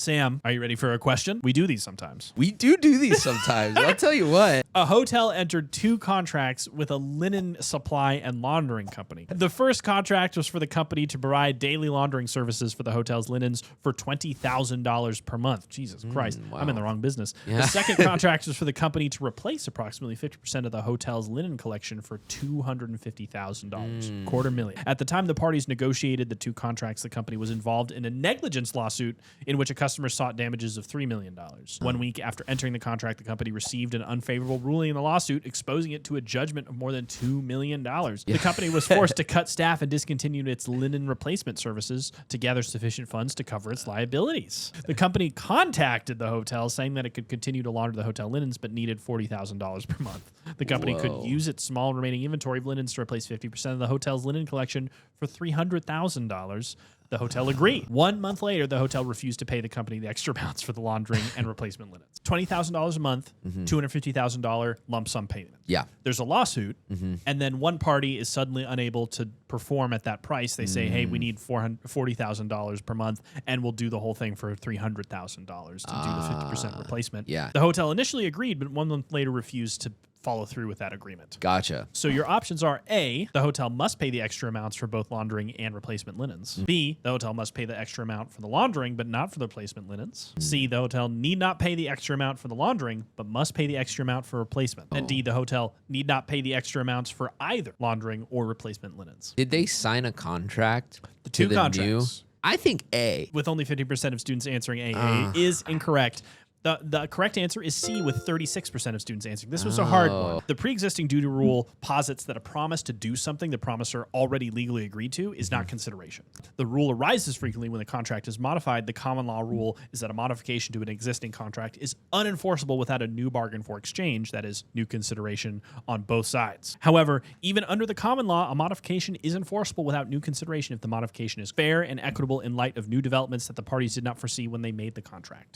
Sam, are you ready for a question? We do these sometimes. We do these sometimes. I'll tell you what. A hotel entered 2 contracts with a linen supply and laundering company. The first contract was for the company to provide daily laundering services for the hotel's linens for $20,000 per month. Jesus Christ, wow. I'm in the wrong business. Yeah. The second contract was for the company to replace approximately 50% of the hotel's linen collection for $250,000, $250,000. At the time the parties negotiated the 2 contracts, the company was involved in a negligence lawsuit in which a customer sought damages of $3 million. 1 week after entering the contract, the company received an unfavorable ruling in the lawsuit, exposing it to a judgment of more than $2 million. The company was forced to cut staff and discontinue its linen replacement services to gather sufficient funds to cover its liabilities. The company contacted the hotel saying that it could continue to launder the hotel linens but needed $40,000 per month. The company could use its small remaining inventory of linens to replace 50% of the hotel's linen collection for $300,000. The hotel agreed. 1 month later, the hotel refused to pay the company the extra amounts for the laundering and replacement linens. $20,000 a month, $250,000 lump sum payment. Yeah. There's a lawsuit, and then one party is suddenly unable to perform at that price. They say, hey, we need $40,000 per month, and we'll do the whole thing for $300,000 to do the 50% replacement. Yeah. The hotel initially agreed, but 1 month later refused to follow through with that agreement. Gotcha. So your options are A, the hotel must pay the extra amounts for both laundering and replacement linens. B, the hotel must pay the extra amount for the laundering but not for the replacement linens. C, the hotel need not pay the extra amount for the laundering but must pay the extra amount for replacement. And D, the hotel need not pay the extra amounts for either laundering or replacement linens. Did they sign a contract? The 2 contracts. I think A. With only 50% of students answering A is incorrect. The correct answer is C, with 36% of students answering. This was a hard one. The pre-existing duty rule posits that a promise to do something the promisor already legally agreed to is not consideration. The rule arises frequently when the contract is modified. The common law rule is that a modification to an existing contract is unenforceable without a new bargain for exchange, that is, new consideration on both sides. However, even under the common law, a modification is enforceable without new consideration if the modification is fair and equitable in light of new developments that the parties did not foresee when they made the contract.